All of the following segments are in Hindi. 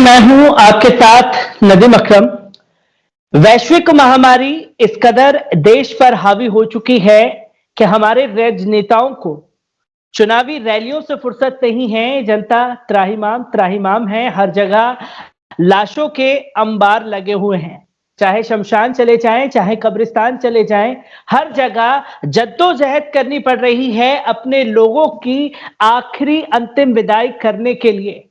मैं हूं आपके साथ नदीम अकरम। वैश्विक महामारी इस कदर देश पर हावी हो चुकी है कि हमारे राजनेताओं को चुनावी रैलियों से फुर्सत नहीं है। जनता त्राहिमाम त्राहिमाम है। हर जगह लाशों के अंबार लगे हुए हैं। चाहे शमशान चले जाएं, चाहे कब्रिस्तान चले जाएं, हर जगह जद्दोजहद करनी पड़ रही है अपने लोगों की आखिरी अंतिम विदाई करने के लिए।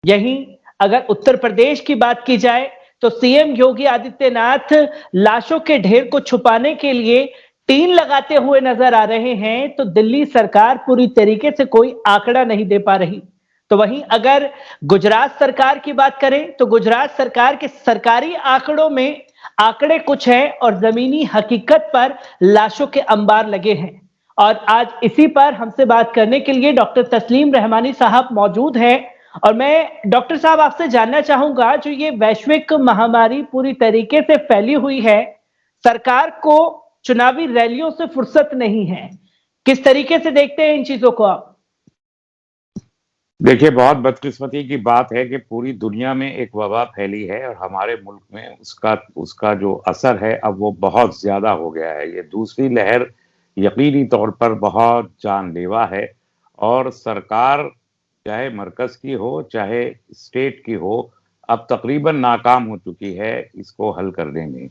यहीं अगर उत्तर प्रदेश की बात की जाए तो सीएम योगी आदित्यनाथ लाशों के ढेर को छुपाने के लिए टीन लगाते हुए नजर आ रहे हैं, तो दिल्ली सरकार पूरी तरीके से कोई आंकड़ा नहीं दे पा रही। तो वहीं अगर गुजरात सरकार की बात करें तो गुजरात सरकार के सरकारी आंकड़ों में आंकड़े कुछ हैं और जमीनी हकीकत पर लाशों के अंबार लगे हैं। और आज इसी पर हमसे बात करने के लिए डॉक्टर तस्लीम रहमानी साहब मौजूद हैं। और मैं डॉक्टर साहब आपसे जानना चाहूंगा, जो ये वैश्विक महामारी पूरी तरीके से फैली हुई है, सरकार को चुनावी रैलियों से फुर्सत नहीं है, किस तरीके से देखते हैं इन चीजों को आप? देखिए, बहुत बदकिस्मती की बात है कि पूरी दुनिया में एक वबा फैली है और हमारे मुल्क में उसका उसका जो असर है अब वो बहुत ज्यादा हो गया है। ये दूसरी लहर यकीनी तौर पर बहुत जानलेवा है और सरकार चाहे मरकज की हो चाहे स्टेट की हो, अब तकरीबन नाकाम हो चुकी है इसको हल करने में।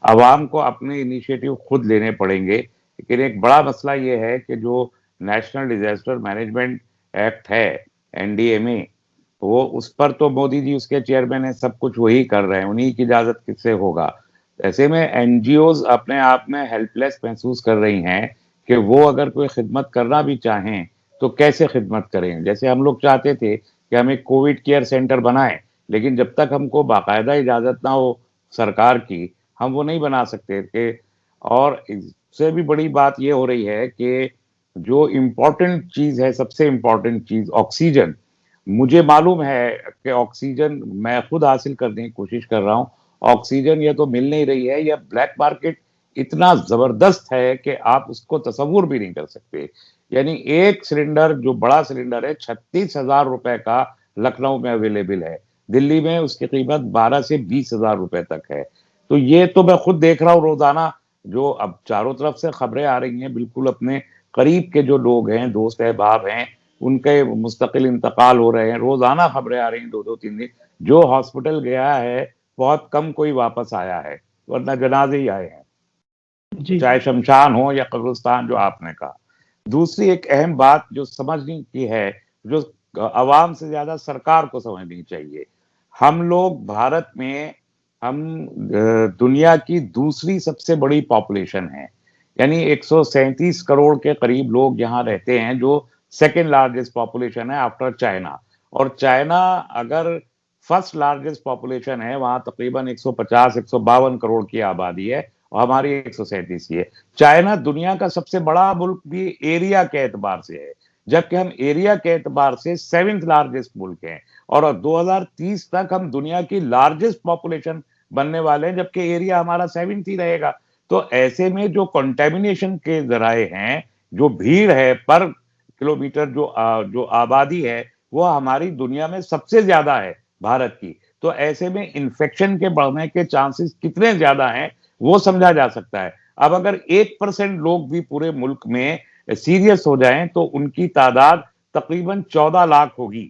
अवाम को अपने इनिशिएटिव खुद लेने पड़ेंगे। लेकिन एक बड़ा मसला ये है कि जो नेशनल डिजास्टर मैनेजमेंट एक्ट है, एनडीएमए, वो उस पर तो मोदी जी उसके चेयरमैन है, सब कुछ वही कर रहे हैं, उन्हीं की इजाजत किससे होगा। ऐसे में एनजीओज अपने आप में हेल्पलेस महसूस कर रही हैं कि वो अगर कोई खिदमत करना भी चाहें तो कैसे खिदमत करें। जैसे हम लोग चाहते थे कि हम एक कोविड केयर सेंटर बनाएं, लेकिन जब तक हमको बाकायदा इजाजत ना हो सरकार की, हम वो नहीं बना सकते थे। और इससे भी बड़ी बात ये हो रही है कि जो इम्पोर्टेंट चीज है, सबसे इम्पोर्टेंट चीज ऑक्सीजन, मुझे मालूम है कि ऑक्सीजन मैं खुद हासिल करने की कोशिश कर रहा हूँ। ऑक्सीजन ये तो मिल नहीं रही है, यह ब्लैक मार्केट इतना जबरदस्त है कि आप उसको तस्वुर भी नहीं कर सकते। यानी एक सिलेंडर, जो बड़ा सिलेंडर है, 36,000 रुपए का लखनऊ में अवेलेबल है, दिल्ली में उसकी कीमत 12 से 20,000 रुपए तक है। तो ये तो मैं खुद देख रहा हूँ रोजाना, जो अब चारों तरफ से खबरें आ रही हैं, बिल्कुल अपने करीब के जो लोग हैं, दोस्त अहबाब हैं, उनके मुस्तकिल इंतकाल हो रहे हैं। रोजाना खबरें आ रही हैं, 2-2 3 दिन। जो हॉस्पिटल गया है बहुत कम कोई वापस आया है, वरना जनाजे ही आए हैं, जी। चाहे शमशान हो या कब्रिस्तान, जो आपने कहा। दूसरी एक अहम बात जो समझने की है, जो अवाम से ज्यादा सरकार को समझनी चाहिए, हम लोग भारत में, हम दुनिया की दूसरी सबसे बड़ी पॉपुलेशन है। यानी 137 करोड़ के करीब लोग यहाँ रहते हैं, जो सेकेंड लार्जेस्ट पॉपुलेशन है आफ्टर चाइना। और चाइना अगर फर्स्ट लार्जेस्ट पॉपुलेशन है, वहां तकरीबन 150-152 करोड़ की आबादी है और हमारी 137 की है। चाइना दुनिया का सबसे बड़ा मुल्क भी एरिया के एतबार से है, जबकि हम एरिया के एतबार से 7th लार्जेस्ट मुल्क हैं। और 2030 तक हम दुनिया की लार्जेस्ट पॉपुलेशन बनने वाले हैं, जबकि एरिया हमारा 7th ही रहेगा। तो ऐसे में जो कंटेमिनेशन के जराए हैं, जो भीड़ है पर किलोमीटर, जो आबादी है, वो हमारी दुनिया में सबसे ज्यादा है भारत की। तो ऐसे में इन्फेक्शन के बढ़ने के चांसेस कितने ज्यादा हैं वो समझा जा सकता है। अब अगर 1% लोग भी पूरे मुल्क में सीरियस हो जाएं तो उनकी तादाद तकरीबन 14 लाख होगी।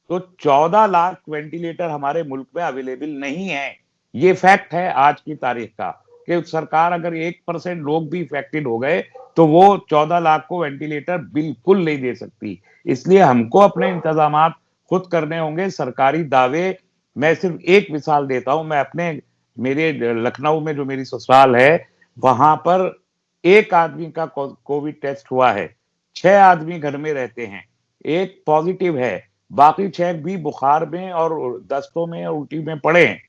तो 14 लाख वेंटिलेटर हमारे मुल्क में अवेलेबल नहीं है। ये फैक्ट है आज की तारीख का, कि सरकार अगर 1% लोग भी इफेक्टेड हो गए तो वो 14 लाख को वेंटिलेटर बिल्कुल नहीं दे सकती। इसलिए हमको अपने इंतजाम खुद करने होंगे। सरकारी दावे, मैं सिर्फ एक मिसाल देता हूं, मैं अपने मेरे लखनऊ में जो मेरी ससुराल है, वहां पर एक आदमी का कोविड टेस्ट हुआ है, 6 आदमी घर में रहते हैं, एक पॉजिटिव है, बाकी 6 भी बुखार में और दस्तों में और उल्टी में पड़े हैं।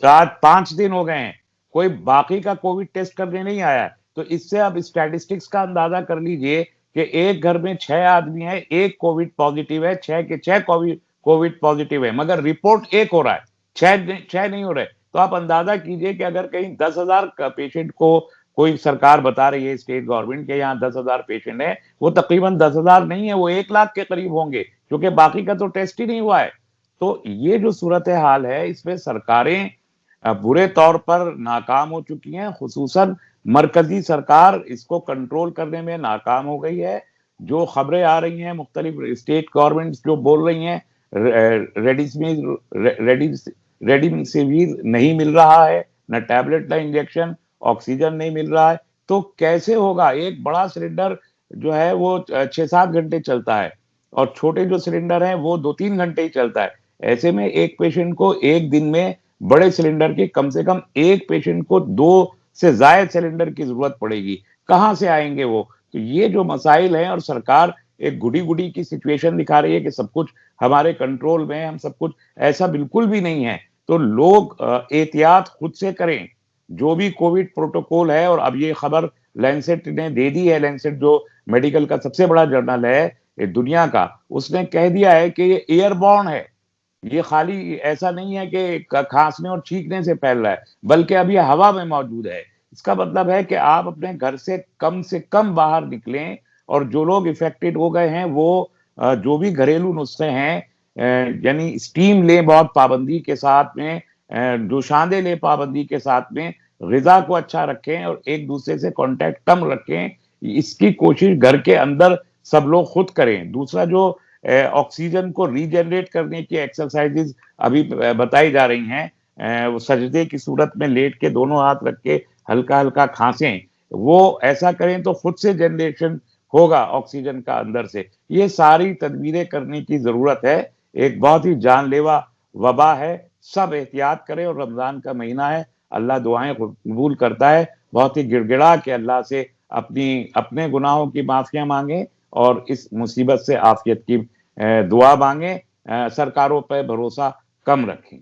आज 5 दिन हो गए हैं, कोई बाकी का कोविड टेस्ट करने नहीं आया है। तो इससे आप स्टैटिस्टिक्स का अंदाजा कर लीजिए कि एक घर में 6 आदमी है, एक कोविड पॉजिटिव है, 6 के 6 कोविड पॉजिटिव है, मगर रिपोर्ट एक हो रहा है, 6 नहीं हो रहे। तो आप अंदाजा कीजिए कि अगर कहीं 10,000 पेशेंट को कोई सरकार बता रही है, स्टेट गवर्नमेंट के यहाँ 10,000 पेशेंट है, वो तकरीबन 10,000 नहीं है, वो 1 लाख के करीब होंगे, क्योंकि बाकी का तो टेस्ट ही नहीं हुआ है। तो ये जो सूरत हाल है, इसमें सरकारें बुरे तौर पर नाकाम हो चुकी हैं, खुसूसन मरकजी सरकार इसको कंट्रोल करने में नाकाम हो गई है। जो खबरें आ रही हैं, मुख्तलिफ स्टेट गवर्नमेंट्स जो बोल रही हैं, रेमडेसिविर नहीं मिल रहा है, न टैबलेट न इंजेक्शन, ऑक्सीजन नहीं मिल रहा है, तो कैसे होगा? एक बड़ा सिलेंडर जो है वो 6-7 घंटे चलता है और छोटे जो सिलेंडर हैं वो 2-3 घंटे ही चलता है। ऐसे में एक पेशेंट को एक दिन में बड़े सिलेंडर की कम से कम एक पेशेंट को 2 से ज़ायद सिलेंडर की जरूरत पड़ेगी। कहाँ से आएंगे वो? तो ये जो मसाइल हैं, और सरकार एक गुडी-गुडी की सिचुएशन दिखा रही है कि सब कुछ हमारे कंट्रोल में है, हम सब कुछ, ऐसा बिल्कुल भी नहीं है। तो लोग एहतियात खुद से करें। जो भी कोविड प्रोटोकॉल है, और अब ये खबर लैंसेट ने दे दी है, लैंसेट जो मेडिकल का सबसे बड़ा जर्नल है दुनिया का, उसने कह दिया है कि ये एयरबॉर्न है। ये खाली ऐसा नहीं है कि खांसने और छींकने से फैल रहा है, बल्कि अब ये हवा में मौजूद है। इसका मतलब है कि आप अपने घर से कम बाहर निकलें, और जो लोग इफेक्टेड हो गए हैं वो जो भी घरेलू नुस्खे हैं, यानी स्टीम लें बहुत पाबंदी के साथ में, जोशांदे लें पाबंदी के साथ में, ग़िज़ा को अच्छा रखें और एक दूसरे से कांटेक्ट कम रखें। इसकी कोशिश घर के अंदर सब लोग खुद करें। दूसरा, जो ऑक्सीजन को रीजनरेट करने की एक्सरसाइजेज अभी बताई जा रही हैं, वो सजदे की सूरत में लेट के दोनों हाथ रख के हल्का हल्का खांसें, वो ऐसा करें तो खुद से जनरेशन होगा ऑक्सीजन का अंदर से। ये सारी तदबीरें करने की जरूरत है। एक बहुत ही जानलेवा वबा है, सब एहतियात करें, और रमजान का महीना है, अल्लाह दुआएं कबूल करता है। बहुत ही गिड़गिड़ा के अल्लाह से अपने गुनाहों की माफिया मांगे और इस मुसीबत से आफियत की दुआ मांगे। सरकारों पर भरोसा कम रखें।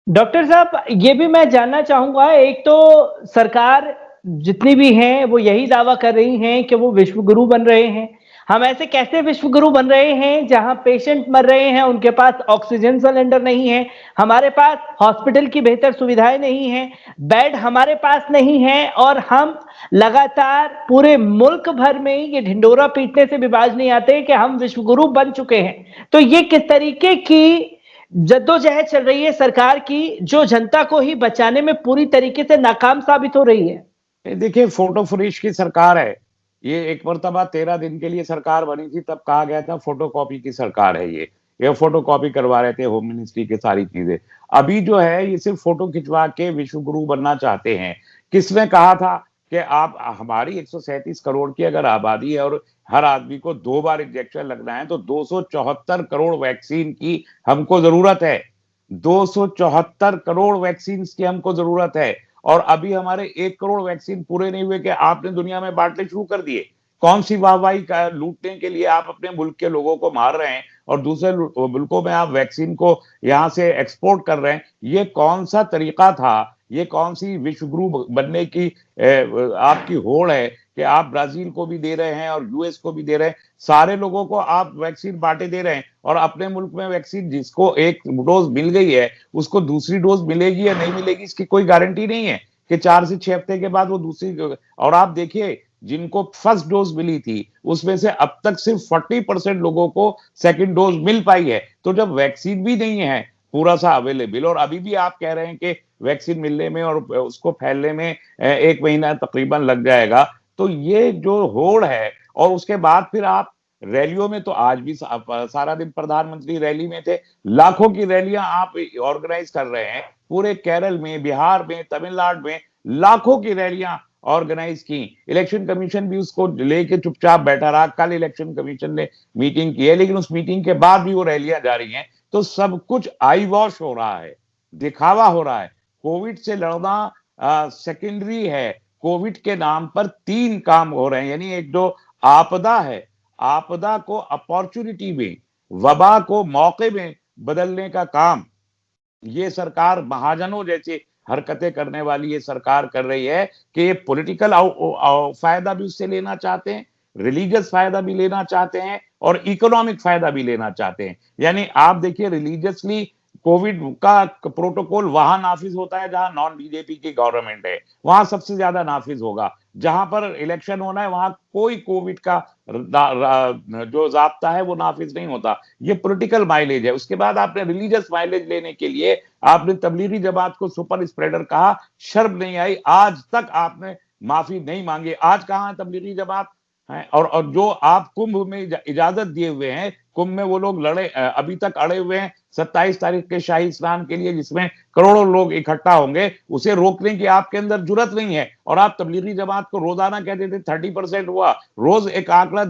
डॉक्टर साहब, ये भी मैं जानना चाहूंगा, एक तो सरकार जितनी भी हैं वो यही दावा कर रही हैं कि वो विश्व गुरु बन रहे हैं। हम ऐसे कैसे विश्व गुरु बन रहे हैं जहां पेशेंट मर रहे हैं, उनके पास ऑक्सीजन सिलेंडर नहीं है, हमारे पास हॉस्पिटल की बेहतर सुविधाएं नहीं है, बेड हमारे पास नहीं है, और हम लगातार पूरे मुल्क भर में ये ढिंडोरा पीटने से भी बाज नहीं आते कि हम विश्व गुरु बन चुके हैं। तो ये किस तरीके की जद्दोजहद चल रही है सरकार की, जो जनता को ही बचाने में पूरी तरीके से नाकाम साबित हो रही है? देखिए, फोटो फुरीश की सरकार है ये। एक मर्तबा 13 दिन के लिए सरकार बनी थी, तब कहा गया था फोटो कॉपी की सरकार है ये फोटो कॉपी करवा रहे थे होम मिनिस्ट्री के सारी चीजें। अभी जो है ये सिर्फ फोटो खिंचवा के विश्व गुरु बनना चाहते हैं। किसने कहा था कि आप, हमारी 137 करोड़ की अगर आबादी है और हर आदमी को 2 बार इंजेक्शन लगना है, तो 274 करोड़ वैक्सीन की हमको जरूरत है। 274 करोड़ वैक्सीन की हमको जरूरत है, और अभी हमारे 1 करोड़ वैक्सीन पूरे नहीं हुए कि आपने दुनिया में बांटने शुरू कर दिए। कौन सी वाहवाही का लूटने के लिए आप अपने मुल्क के लोगों को मार रहे हैं और दूसरे मुल्कों में आप वैक्सीन को यहां से एक्सपोर्ट कर रहे हैं? ये कौन सा तरीका था? ये कौन सी विश्व गुरु बनने की आपकी होड़ है कि आप ब्राजील को भी दे रहे हैं और यूएस को भी दे रहे हैं? सारे लोगों को आप वैक्सीन बांटे दे रहे हैं, और अपने मुल्क में वैक्सीन जिसको एक डोज मिल गई है उसको दूसरी डोज मिलेगी या नहीं मिलेगी इसकी कोई गारंटी नहीं है कि 4 से 6 हफ्ते के बाद वो दूसरी। और आप देखिए, जिनको फर्स्ट डोज मिली थी उसमें से अब तक सिर्फ 40% लोगों को सेकंड डोज मिल पाई है। तो जब वैक्सीन भी नहीं है पूरा सा अवेलेबल, और अभी भी आप कह रहे हैं कि वैक्सीन मिलने में और उसको फैलने में 1 महीना तकरीबन लग जाएगा, तो ये जो होड़ है। और उसके बाद फिर आप रैलियों में, तो आज भी सारा दिन प्रधानमंत्री रैली में थे, लाखों की रैलियां आप ऑर्गेनाइज कर रहे हैं। पूरे केरल में, बिहार में, तमिलनाडु में लाखों की रैलियां ऑर्गेनाइज की। इलेक्शन कमीशन भी उसको लेके चुपचाप बैठा रहा। कल इलेक्शन कमीशन ने मीटिंग की है, लेकिन उस मीटिंग के बाद भी वो रैलियां जारी हैं। तो सब कुछ आई वॉश हो रहा है, दिखावा हो रहा है। कोविड से लड़ना सेकेंडरी है। कोविड के नाम पर 3 काम हो रहे हैं, यानी एक जो आपदा है, आपदा को अपॉर्चुनिटी में, वबा को मौके में बदलने का काम ये सरकार, महाजनों जैसे हरकतें करने वाली ये सरकार कर रही है कि ये पॉलिटिकल फायदा भी उससे लेना चाहते हैं, रिलीजियस फायदा भी लेना चाहते हैं, और इकोनॉमिक फायदा भी लेना चाहते हैं। यानी आप देखिए, रिलीजियसली कोविड का प्रोटोकॉल वहां नाफिज होता है जहां नॉन बीजेपी की गवर्नमेंट है, वहां सबसे ज्यादा नाफिज होगा। जहां पर इलेक्शन होना है वहां कोई कोविड का जो जाब्ता है वो नाफिज नहीं होता। ये पॉलिटिकल माइलेज है। उसके बाद आपने रिलीजियस माइलेज लेने के लिए आपने तबलीगी जमात को सुपर स्प्रेडर कहा, शर्म नहीं आई? आज तक आपने माफी नहीं मांगी। आज कहां है तबलीगी जमात? है और जो आप कुंभ में इजाजत दिए हुए हैं, कुंभ में वो लोग लड़े अभी तक अड़े हुए हैं 27 तारीख के शाही स्नान के लिए, जिसमें करोड़ों लोग इकट्ठा होंगे, उसे रोकने की आपके अंदर जुर्रत नहीं है। और आप तबलीगी जमात को रोजाना कहते थे 30% हुआ, रोज एक आंकड़ा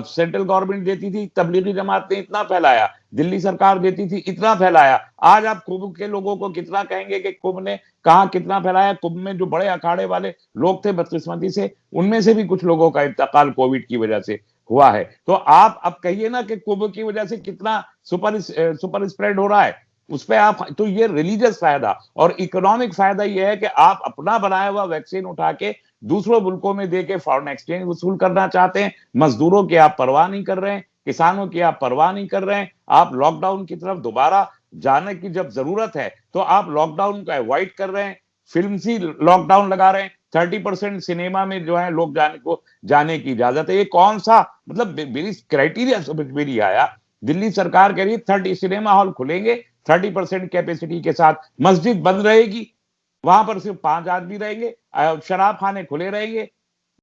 सेंट्रल गवर्नमेंट देती थी, तबलीगी जमात ने इतना फैलाया, दिल्ली सरकार देती थी इतना फैलाया। आज आप कुंभ के लोगों को कितना कहेंगे कि कुंभ ने कहा कितना फैलाया? कुंभ में जो बड़े अखाड़े वाले लोग थे बदकिस्मती से, उनमें से भी कुछ लोगों का इंतकाल कोविड की वजह से हुआ है। तो आप अब कहिए ना कि कुंभ की वजह से कितना सुपर स्प्रेड हो रहा है, उस पर आप तो ये रिलीजियस फायदा और इकोनॉमिक फायदा ये है कि आप अपना बनाया हुआ वैक्सीन उठा के दूसरों मुल्कों में देके फॉरेन एक्सचेंज वसूल करना चाहते हैं। मजदूरों की आप परवाह नहीं कर रहे हैं, किसानों की आप परवाह नहीं कर रहे हैं। आप लॉकडाउन की तरफ दोबारा जाने की जब जरूरत है तो आप लॉकडाउन को अवॉइड कर रहे हैं, फिल्म सी लॉकडाउन लगा रहे हैं। 30% सिनेमा में जो है लोग जाने की इजाजत है। ये कौन सा मतलब मेरी क्राइटेरिया समझ में नहीं आया। दिल्ली सरकार कह रही है 30 सिनेमा हॉल खुलेंगे 30% कैपेसिटी के साथ, मस्जिद बंद रहेगी, वहां पर सिर्फ 5 आदमी रहेंगे, शराब खाने खुले रहेंगे,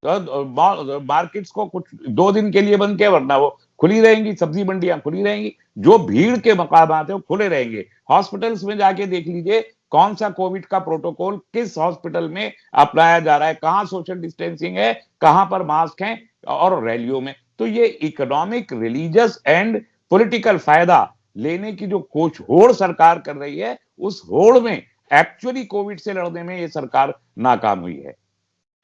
मार्केट्स को कुछ 2 दिन के लिए बंद किया, वरना वो खुली रहेंगी, सब्जी मंडियां खुली रहेंगी, जो भीड़ के मकामात है वो खुले रहेंगे। हॉस्पिटल्स में जाके देख लीजिए कौन सा कोविड का प्रोटोकॉल किस हॉस्पिटल में अपनाया जा रहा है, कहां सोशल डिस्टेंसिंग है, कहां पर मास्क है, और रैलियों में। तो ये इकोनॉमिक, रिलीजियस एंड पॉलिटिकल फायदा लेने की जो होड़ सरकार कर रही है, उस होड़ में एक्चुअली कोविड से लड़ने में ये सरकार नाकाम हुई है।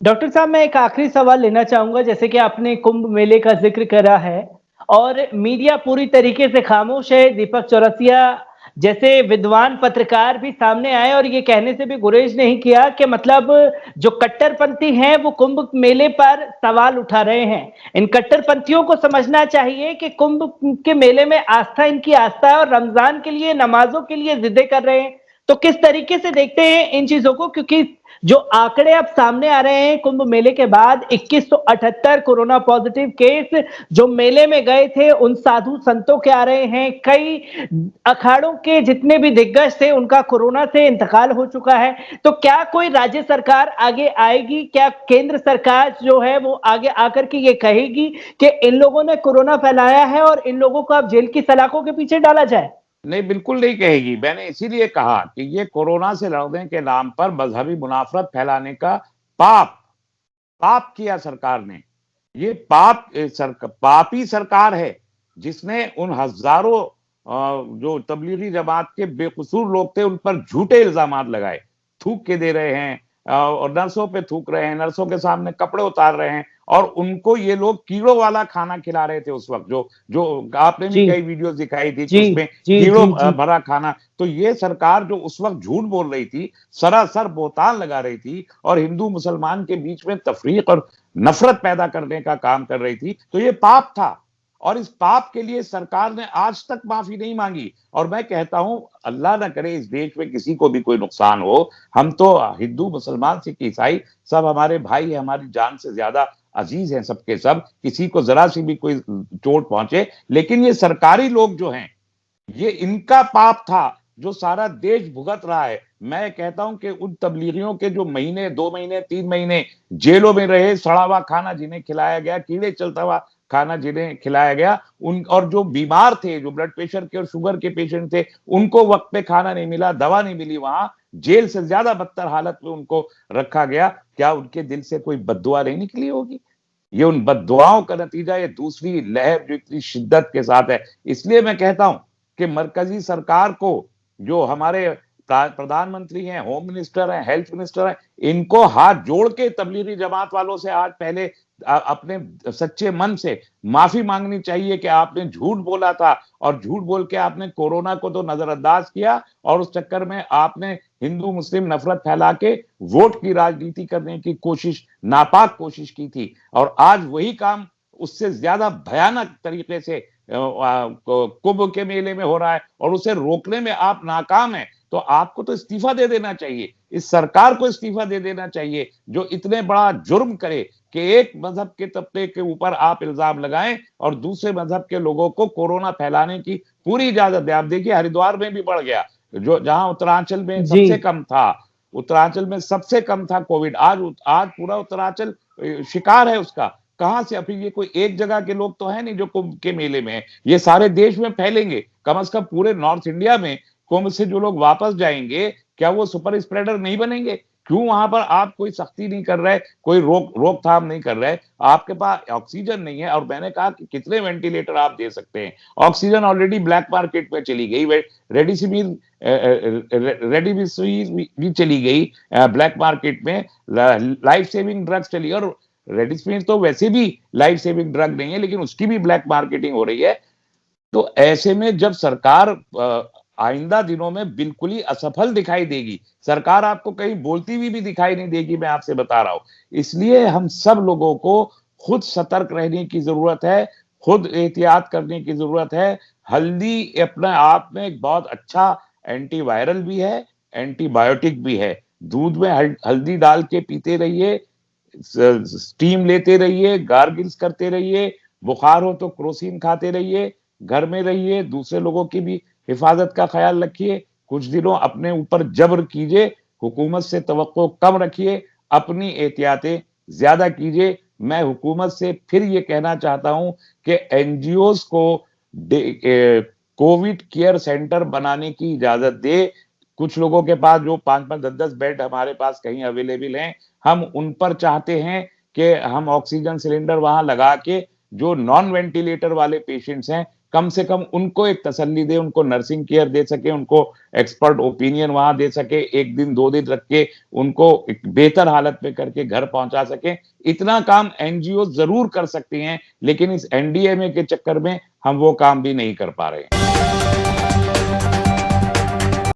डॉक्टर साहब, मैं एक आखिरी सवाल लेना चाहूंगा। जैसे कि आपने कुंभ मेले का जिक्र करा है और मीडिया पूरी तरीके से खामोश है, दीपक चौरसिया जैसे विद्वान पत्रकार भी सामने आए और ये कहने से भी गुरेज नहीं किया कि मतलब जो कट्टरपंथी हैं वो कुंभ मेले पर सवाल उठा रहे हैं। इन कट्टरपंथियों को समझना चाहिए कि कुंभ के मेले में आस्था इनकी आस्था है और रमजान के लिए, नमाजों के लिए जिद्दें कर रहे हैं। तो किस तरीके से देखते हैं इन चीजों को, क्योंकि जो आंकड़े अब सामने आ रहे हैं कुंभ मेले के बाद 2178 कोरोना पॉजिटिव केस जो मेले में गए थे उन साधु संतों के आ रहे हैं। कई अखाड़ों के जितने भी दिग्गज थे उनका कोरोना से इंतकाल हो चुका है। तो क्या कोई राज्य सरकार आगे आएगी? क्या केंद्र सरकार जो है वो आगे आकर के ये कहेगी कि इन लोगों ने कोरोना फैलाया है और इन लोगों को अब जेल की सलाखों के पीछे डाला जाए? नहीं, बिल्कुल नहीं कहेगी। मैंने इसीलिए कहा कि ये कोरोना से लड़ने के नाम पर मजहबी मुनाफरत फैलाने का पाप पाप किया सरकार ने। ये पापी सरकार है जिसने उन हजारों जो तबलीगी जमात के बेकसूर लोग थे उन पर झूठे इल्जामात लगाए, थूक के दे रहे हैं, और नर्सों पे थूक रहे हैं, नर्सों के सामने कपड़े उतार रहे हैं, और उनको ये लोग कीड़ों वाला खाना खिला रहे थे उस वक्त। जो जो आपने भी कई वीडियोस दिखाई थी कि उसमें कीड़ों भरा खाना। तो ये सरकार जो उस वक्त झूठ बोल रही थी, सरासर बोहतान लगा रही थी और हिंदू मुसलमान के बीच में तफरीक और नफरत पैदा करने का काम कर रही थी, तो ये पाप था। और इस पाप के लिए सरकार ने आज तक माफी नहीं मांगी। और मैं कहता हूं अल्लाह ना करे इस देश में किसी को भी कोई नुकसान हो। हम तो हिंदू, मुसलमान, सिख, ईसाई सब हमारे भाई है, हमारी जान से ज्यादा अजीज हैं सबके सब। किसी को जरा सी भी कोई चोट पहुंचे, लेकिन ये सरकारी लोग जो हैं ये इनका पाप था जो सारा देश भुगत रहा है। मैं कहता हूं कि उन तबलीगियों के जो महीने, 2 महीने, 3 महीने जेलों में रहे, सड़ा हुआ खाना जिन्हें खिलाया गया, कीड़े चलता हुआ खाना जिन्हें खिलाया गया, उन और जो बीमार थे, जो ब्लड प्रेशर के और शुगर के पेशेंट थे, उनको वक्त पे खाना नहीं मिला, दवा नहीं मिली, वहां जेल से ज्यादा बदतर हालत में उनको रखा गया। क्या उनके दिल से कोई बद्दुआ नहीं निकली होगी? ये उन बद्दुआओं का नतीजा ये दूसरी लहर जो इतनी शिद्दत के साथ है। इसलिए मैं कहता हूं कि मरकजी सरकार को, जो हमारे प्रधानमंत्री हैं, होम मिनिस्टर हैं, हेल्थ मिनिस्टर हैं, इनको हाथ जोड़ के तबलीगी जमात वालों से आज पहले अपने सच्चे मन से माफी मांगनी चाहिए कि आपने झूठ बोला था और झूठ बोल के आपने कोरोना को तो नजरअंदाज किया और उस चक्कर में आपने हिंदू मुस्लिम नफरत फैला के वोट की राजनीति करने की कोशिश, नापाक कोशिश की थी। और आज वही काम उससे ज्यादा भयानक तरीके से कुंभ के मेले में हो रहा है और उसे रोकने में आप नाकाम हैं। तो आपको तो इस्तीफा दे देना चाहिए। इस सरकार को इस्तीफा दे देना चाहिए जो इतने बड़ा जुर्म करे कि एक मजहब के तबके के ऊपर आप इल्जाम लगाएं और दूसरे मजहब के लोगों को कोरोना फैलाने की पूरी इजाजत दें। आप देखिए हरिद्वार में भी बढ़ गया, जो जहां उत्तरांचल में जी। सबसे कम था, उत्तरांचल में सबसे कम था कोविड, आज पूरा उत्तरांचल शिकार है उसका। कहां से? अभी ये कोई एक जगह के लोग तो है नहीं जो कुंभ के मेले में है, ये सारे देश में फैलेंगे। कम से कम पूरे नॉर्थ इंडिया में कुंभ से जो लोग वापस जाएंगे, क्या वो सुपर स्प्रेडर नहीं बनेंगे? क्यों वहां पर आप कोई सख्ती नहीं कर रहे, कोई रोकथाम नहीं कर रहे? आपके पास ऑक्सीजन नहीं है, और मैंने कहा कि कितने वेंटिलेटर आप दे सकते हैं? ऑक्सीजन ऑलरेडी ब्लैक मार्केट में चली गई, रेडिसिविर रेडिविसिविर भी चली गई ब्लैक मार्केट में, लाइफ सेविंग ड्रग्स चली, और रेडिसिविर तो वैसे भी लाइफ सेविंग ड्रग नहीं है, लेकिन उसकी भी ब्लैक मार्केटिंग हो रही है। तो ऐसे में जब सरकार आइंदा दिनों में बिल्कुल ही असफल दिखाई देगी, सरकार आपको कहीं बोलती हुई भी दिखाई नहीं देगी, मैं आपसे बता रहा हूं। इसलिए हम सब लोगों को खुद सतर्क रहने की जरूरत है, खुद एहतियात करने की जरूरत है। हल्दी अपने आप में एक बहुत अच्छा एंटीवायरल भी है, एंटीबायोटिक भी है। दूध में हल्दी डाल के पीते रहिए, स्टीम लेते रहिए, गार्गिल्स करते रहिए, बुखार हो तो क्रोसिन खाते रहिए, घर में रहिए, दूसरे लोगों की भी हिफाजत का ख्याल रखिए, कुछ दिनों अपने ऊपर जबर कीजिए, हुकूमत से तवक्को कम रखिए, अपनी एहतियातें ज्यादा कीजिए। मैं हुकूमत से फिर ये कहना चाहता हूं कि एनजीओज को कोविड केयर सेंटर बनाने की इजाजत दे। कुछ लोगों के पास जो 5-5, 10-10 बेड हमारे पास कहीं अवेलेबल हैं, हम उन पर चाहते हैं कि हम ऑक्सीजन सिलेंडर वहां लगा के जो नॉन वेंटिलेटर वाले पेशेंट्स हैं, कम से कम उनको एक तसल्ली दे, उनको नर्सिंग केयर दे सके, उनको एक्सपर्ट ओपिनियन वहां दे सके, 1 दिन 2 दिन रख के उनको एक बेहतर हालत में करके घर पहुंचा सके। इतना काम एनजीओ जरूर कर सकती हैं, लेकिन इस एनडीएमए के चक्कर में हम वो काम भी नहीं कर पा रहे हैं।